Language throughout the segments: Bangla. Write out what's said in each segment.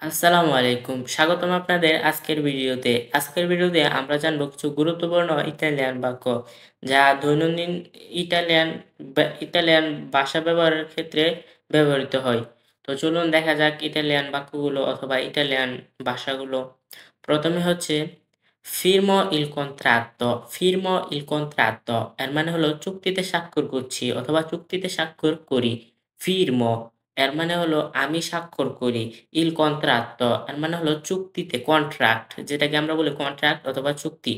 আসসালামু আলাইকুম। স্বাগতম আপনাদের আজকের ভিডিওতে। আজকের ভিডিওতে আমরা জানব কিছু গুরুত্বপূর্ণ ইতালিয়ান বাক্য, যা দৈনন্দিন ইটালিয়ান ইটালিয়ান ভাষা ব্যবহারের ক্ষেত্রে ব্যবহৃত হয়। তো চলুন দেখা যাক ইটালিয়ান বাক্যগুলো অথবা ইটালিয়ান ভাষাগুলো। প্রথমে হচ্ছে "Firmo il contratto", "Firmo il contratto" এর মানে হলো চুক্তিতে স্বাক্ষর করছি অথবা চুক্তিতে স্বাক্ষর করি। "Firmo" এর মানে হলো আমি স্বাক্ষর করি। "Il contratto" এর মানে হলো চুক্তিতে কন্ট্রাক্ট, যেটাকে আমরা বলি কন্ট্রাক্ট অথবা চুক্তি।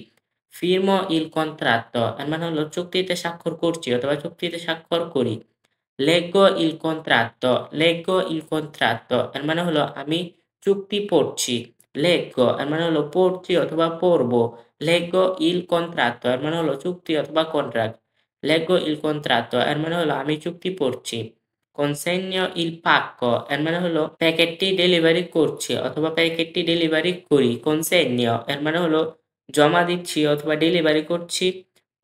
"Firmo il contratto" এর মানে হলো চুক্তিতে স্বাক্ষর করছি অথবা চুক্তিতে স্বাক্ষর করি। "Leggo il contratto", "Leggo il contratto" এর মানে হলো আমি চুক্তি পড়ছি। "Leggo" এর মানে হলো পড়ছি অথবা পড়বো। "Leggo il contratto" এর মানে হলো চুক্তি অথবা কন্ট্রাক্ট। "Leggo il contratto" এর মানে হলো আমি চুক্তি পড়ছি। "Consegno il pacco" এর মানে হলো প্যাকেটটি ডেলিভারি করছি অথবা প্যাকেটটি ডেলিভারি করি। "Consegno" এর মানে হলো জমা দিচ্ছি অথবা ডেলিভারি করছি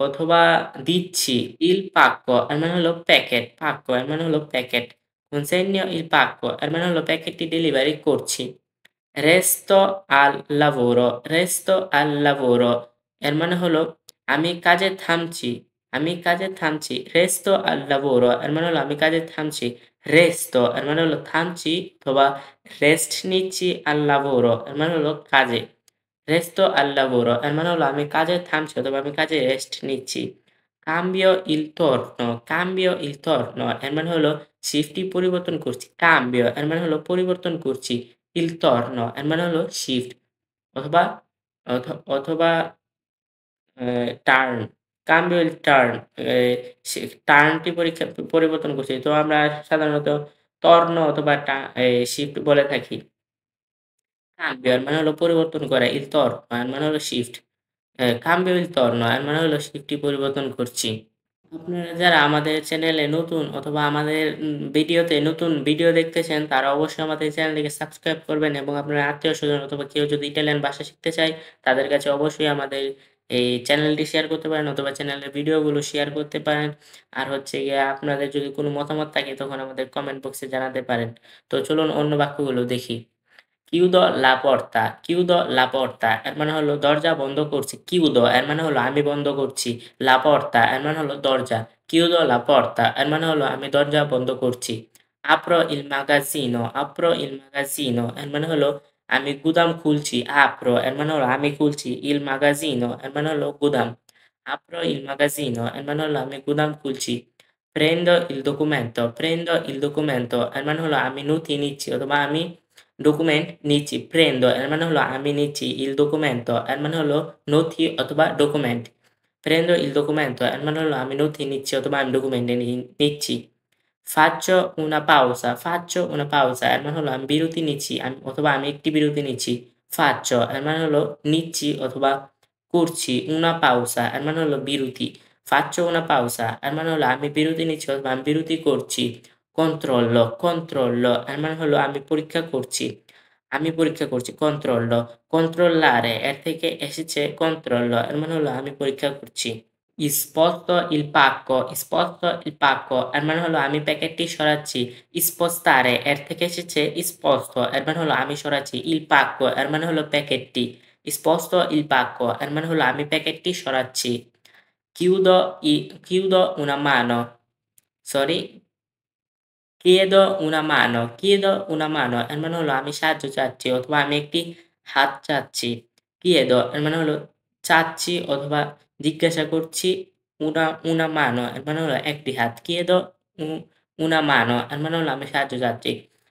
অথবা দিচ্ছি। "Il pacco" এর মানে হলো প্যাকেট। "Pacco" এর মানে হলো প্যাকেট। "Consegno il pacco" এর মানে হলো প্যাকেটটি ডেলিভারি করছি। "Resto al lavoro", "Resto al lavoro" এর মানে হলো আমি কাজে থামছি, আমি কাজে থামছি। "Resto al lavoro" এর মানে হলো আমি কাজে থামছি। "Resto" এর মানে হলো থামছি অথবা রেস্ট নিচ্ছি। "Al lavoro" এর মানে হলো কাজে। "Resto al lavoro" এর মানে হলো আমি কাজে থামছি অথবা আমি কাজে রেস্ট নিচ্ছি। "Cambio il turno", "Cambio il turno" এর মানে হলো শিফটটি পরিবর্তন করছি। "Cambio" এর মানে হলো পরিবর্তন করছি। "Il turno" এর মানে হলো শিফট অথবা অথবা টার্ন। "Cambio il turn", এ সে টার্নটি পরিবর্তন করছি। তো আমরা সাধারণত টর্ন অথবা শিফট বলে থাকি। "Cambio" এর মানে হলো পরিবর্তন করা। "Il turno" এর মানে হলো শিফট। "Cambio il turno" এর মানে হলো শিফটটি পরিবর্তন করছি। আপনারা যারা আমাদের চ্যানেলে নতুন অথবা আমাদের ভিডিওতে নতুন ভিডিও দেখতেছেন, তারা অবশ্যই আমাদের চ্যানেলটিকে সাবস্ক্রাইব করবেন এবং আপনার আত্মীয়স্বজন অথবা কেউ যদি ইটালিয়ান ভাষা শিখতে চায়, তাদের কাছে অবশ্যই আমাদের এই চ্যানেলটি শেয়ার করতে পারেন অথবা চ্যানেলের ভিডিওগুলো শেয়ার করতে পারেন। আর হচ্ছে গিয়ে আপনাদের যদি কোনো মতামত থাকে তখন আমাদের কমেন্ট বক্সে জানাতে পারেন। তো চলুন অন্য বাক্যগুলো দেখি। "Chiudo la porta", "Chiudo la porta" এর মানে হলো দরজা বন্ধ করছি। "Chiudo" এর মানে হলো আমি বন্ধ করছি। "La porta" এর মানে হলো দরজা। "Chiudo la porta" এর মানে হলো আমি দরজা বন্ধ করছি। "Apro il magazzino", "Apro il magazzino" এর মানে হলো আমি গুদাম খুলছি। "Apro" এর মানে হলো আমি খুলছি। "Il magazzino" এর মানে হলো গুদাম। "Apro il magazzino" এর মানে হলো আমি গুদাম খুলছি। "Prendo il documento", "Prendo il documento" এর মানে হলো আমি নথি নিচ্ছি অথবা আমি ডকুমেন্ট নিচ্ছি। "Prendo" এর মানে হলো আমি নিচ্ছি। "Il documento" এর মানে হলো নথি অথবা ডকুমেন্ট। "Prendo il documento" এর মানে হলো আমি নথি নিচ্ছি অথবা আমি ডকুমেন্ট নিচ্ছি। "Faccio una pausa", "Faccio una pausa" এর মানে হলো আমি বিরতি নিচ্ছি অথবা আমি একটি বিরতি নিচ্ছি। "Faccio" এর মানে হলো নিচ্ছি অথবা করছি। "Una pausa" এর মানে হলো বিরতি। "Faccio una pausa" এর মানে হলো আমি বিরতি নিচ্ছি অথবা আমি বিরতি করছি। "Controllo", "Controllo" এর মানে হলো আমি পরীক্ষা করছি। আমি পরীক্ষা করছি। "Controllo", "Controllare" এর থেকে এসেছে "controllo" এর মানে হলো আমি পরীক্ষা করছি। "Sposto il pacco", "Sposto il pacco" এর মানে হলো আমি প্যাকেটটি সরাচ্ছি। "Spostare" এর থেকে এসেছে "sposto" এর মানে হলো আমি সরাচ্ছি। "Il pacco" এর মানে হলো প্যাকেটটি। "Sposto il pacco" এর মানে হলো আমি প্যাকেটটি সরাচ্ছি। "Chiudo i chiudo una mano", sorry, "chiedo una mano", "chiedo una mano" এর মানে হলো আমি সাহায্য চাচ্ছি অথবা আমি একটি হাত চাচ্ছি। "chiedo" এর মানে হলো চাচ্ছি অথবা জিজ্ঞাসা করছি। una mano এর মানে হলো একটি হাত। "chiedo u una mano" এর মানে হলো আমি সাহায্য চাচ্ছি।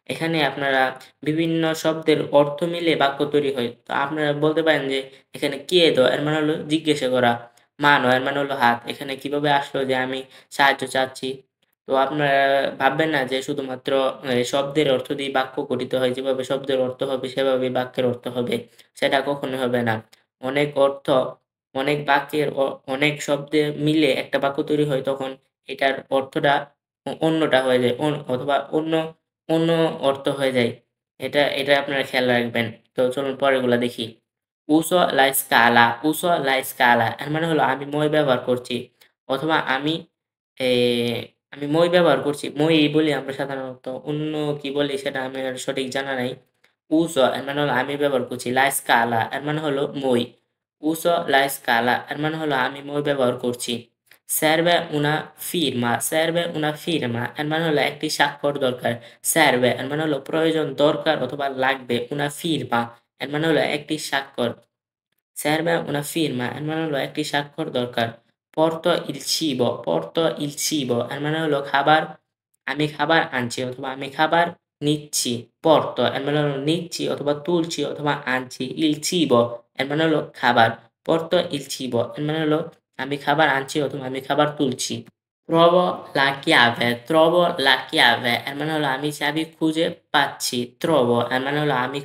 এখানে আপনারা বিভিন্ন শব্দের অর্থ মিলে বাক্য তৈরি হয়। তো আপনারা বলতে পারেন যে এখানে "chiedo" এর মানে হলো জিজ্ঞাসা করা। "mano" এর মানে হলো হাত। এখানে কিভাবে আসলো যে আমি সাহায্য চাচ্ছি? তো আপনারা ভাববেন না যে শুধুমাত্র শব্দের অর্থ দিয়ে বাক্য গঠিত হয়। যেভাবে শব্দের অর্থ হবে সেভাবেই বাক্যের অর্থ হবে। সেটা কখনোই হবে না। অনেক অর্থ, অনেক বাক্যের অনেক শব্দে মিলে একটা বাক্য তৈরি হয়, তখন এটার অর্থটা অন্যটা হয়ে যায়। অথবা অন্য অর্থ হয়ে যায়। এটা আপনারা খেয়াল রাখবেন। তো চলুন পরেরগুলা দেখি। "Uso la scala", "Uso la scala" এর মানে হলো আমি মই ব্যবহার করছি। অথবা এ আমি মই ব্যবহার করছি। মই বলি আমরা সাধারণত। অন্য কি বলি সেটা আমার সঠিক জানা নাই। uso এর মানে হলো আমি ব্যবহার করছি। La scala এর মানে হলো মই। Uso la scala এর মানে হলো আমি মই ব্যবহার করছি। Serve una firma, serve una firma এর মানে হলো একটি স্বাক্ষর দরকার। Serve এর মানে হলো প্রয়োজন, দরকার অথবা লাগবে। Una firma এর মানে হলো একটি স্বাক্ষর। Serve una firma এর মানে হলো একটি স্বাক্ষর দরকার। Porto il cibo এর মানে হলো খাবার, আমি খাবার আনছি অথবা আমি খাবার নিচ্ছি। Porto এর মানে হলো নিচ্ছি অথবা তুলছি অথবা আনছি। Il cibo এর মানে হলো খাবার। Porto il cibo এর মানে হলো আমি খাবার আনছি অথবা আমি খাবার তুলছি। trovo la chiave এর মানে হলো আমি চাবি খুঁজে পাচ্ছি। Trovo এর মানে হলো আমি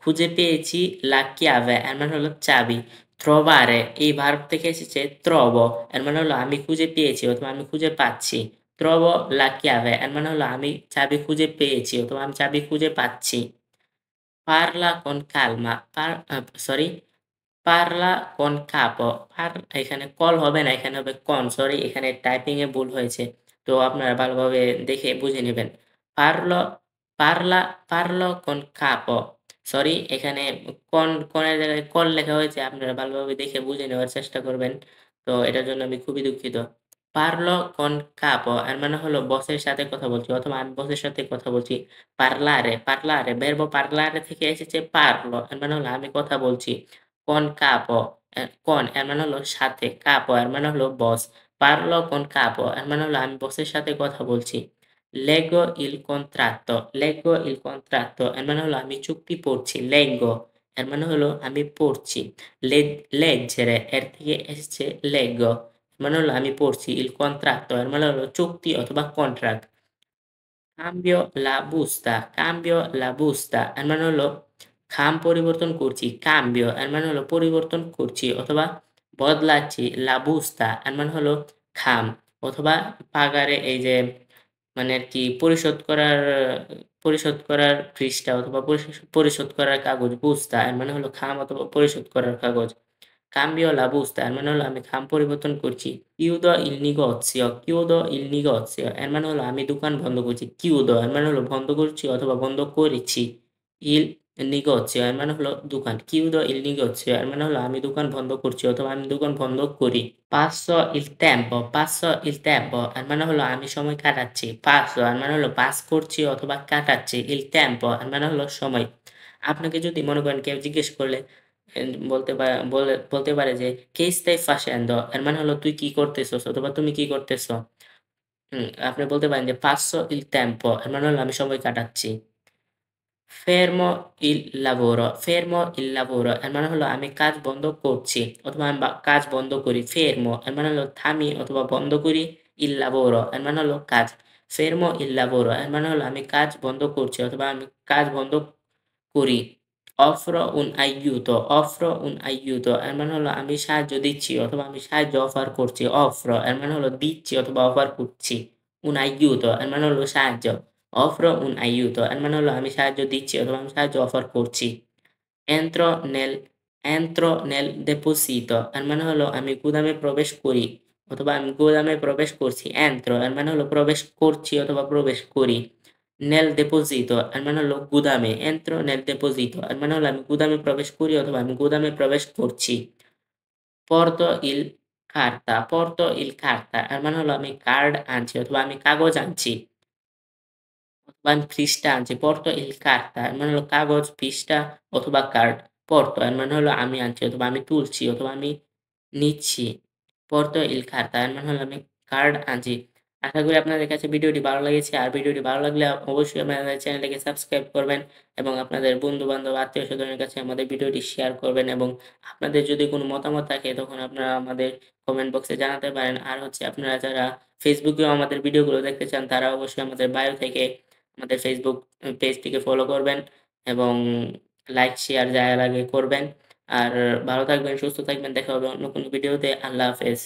খুঁজে পেয়েছি। La chiave এর মানে হলো চাবি। Trovare এই ভার্ব থেকে এসেছে trovo এর মানে হলো আমি খুঁজে পেয়েছি অথবা আমি খুঁজে পাচ্ছি। Trovo la chiave এর মানে হলো আমি চাবি খুঁজে পেয়েছি অথবা আমি চাবি খুঁজে পাচ্ছি। Parla con calma, সরি পারলা con capo এখানে কল হবে না, এখানে হবে con সরি এখানে টাইপিং এ ভুল হয়েছে। তো আপনারা ভালোভাবে দেখে বুঝে নিবেন। পারলো পারলা পারলো con capo সরি এখানে con এর জায়গায় কল লেখা হয়েছে। আপনারা ভালোভাবে দেখে বুঝে নেওয়ার চেষ্টা করবেন। তো এটার জন্য আমি খুবই দুঃখিত। পারলো con capo এর মানে হলো বসের সাথে কথা বলছি অথবা আমি বসের সাথে কথা বলছি। parlare verbo parlare থেকে এসেছে parlo এর মানে হলো আমি কথা বলছি। con capo con এর মানে হলো সাথে, capo এর মানে হলো বস। Parlo con capo এর মানে হলো আমি বসের সাথে কথা বলছি। Leggo il contratto এর মানে হলো আমি চুক্তি পড়ছি। Leggo এর মানে হলো আমি পড়ছি। Leggere এর থেকে এসেছে leggo এর মানে হলো আমি পড়ছি। Il contratto এর মানে হলো চুক্তি অথবা কন্ট্রাক্ট। cambio la busta এর মানে হলো খাম পরিবর্তন করছি। cambio এর মানে হলো পরিবর্তন করছি অথবা বদলাচ্ছি। la busta এর মানে হলো খাম অথবা পাগারে এই যে মানে আরকি পরিশোধ করার পৃষ্ঠা অথবা পরিশোধ করার কাগজ। বুস্তা এর মানে হলো খাম অথবা পরিশোধ করার কাগজ। Cambio la busta এর মানে হলো আমি খাম পরিবর্তন করছি। Chiudo il negozio এর মানে হলো আমি দোকান বন্ধ করছি। Chiudo এর মানে হলো বন্ধ করছি অথবা বন্ধ করেছি। Il negozio এর মানে হলো দোকান। Chiudo il negozio এর মানে হলো আমি দোকান বন্ধ করছি অথবা আমি দোকান বন্ধ করি। Passo il tempo এর মানে হলো আমি সময় কাটাচ্ছি। Passo এর মানে হলো পাস করছি অথবা কাটাচ্ছি। Il tempo এর মানে হলো সময়। আপনাকে যদি মনে করেন কেউ জিজ্ঞেস করলে বলতে পারে যে, "Che stai facendo?" এর মানে হলো তুই কি করতেছস? অথবা তুমি কি করতেছ? আপনি বলতে পারেন যে, "Passo il tempo" এর মানে হলো আমি সময় কাটাচ্ছি। fermo il lavoro এর মানে হলো আমি কাজ বন্ধ করছি অথবা আমি কাজ বন্ধ করি। fermo এর মানে হলো থামি অথবা বন্ধ করি। il lavoro এর মানে হলো কাজ। fermo il lavoro এর মানে হলো আমি কাজ বন্ধ করছি অথবা আমি কাজ বন্ধ করি। offro un aiuto এর মানে হলো আমি সাহায্য দিচ্ছি অথবা আমি সাহায্য অফার করছি। offro এর মানে হলো দিচ্ছি অথবা অফার করছি। un aiuto এর মানে হলো সাহায্য। offro un aiuto এর মানে হলো আমি সাহায্য দিচ্ছি অথবা আমি সাহায্য অফার করছি। entro nel entro nel deposito এর মানে হলো আমি গুদামে প্রবেশ করি অথবা আমি গুদামে প্রবেশ করছি। entro এর মানে হলো প্রবেশ করছি অথবা প্রবেশ করি। nel deposito এর মানে হলো গুদামে। entro nel deposito এর মানে হলো আমি গুদামে প্রবেশ করি অথবা আমি গুদামে প্রবেশ করছি। porto il carta এর মানে হলো আমি কার্ড আনছি অথবা আমি কাগজ আনছি। অথবা আমি পৃষ্ঠা আনছি। porto il carta এর মানে হলো কাগজ, পৃষ্ঠা অথবা কার্ড। porto এর মানে হলো আমি আনছি অথবা আমি তুলছি অথবা আমি নিচ্ছি। porto il carta এর মানে হলো আমি কার্ড আনছি। আশা করি আপনাদের কাছে ভিডিওটি ভালো লেগেছে। আর ভিডিওটি ভালো লাগলে অবশ্যই আমাদের চ্যানেলটিকে সাবস্ক্রাইব করবেন এবং আপনাদের বন্ধু-বান্ধব, আত্মীয়স্বজনের কাছে আমাদের ভিডিওটি শেয়ার করবেন এবং আপনাদের যদি কোনো মতামত থাকে তখন আপনারা আমাদের কমেন্ট বক্সে জানাতে পারেন। আর হচ্ছে আপনারা যারা ফেসবুকেও আমাদের ভিডিওগুলো দেখতে চান তারা অবশ্যই আমাদের বায়ো থেকে আমাদের ফেসবুক পেজটিকে ফলো করবেন এবং লাইক, শেয়ার যা লাগে করবেন। আর ভালো থাকবেন, সুস্থ থাকবেন। দেখা হবে অন্য কোনো ভিডিওতে। আল্লাহ হাফেজ।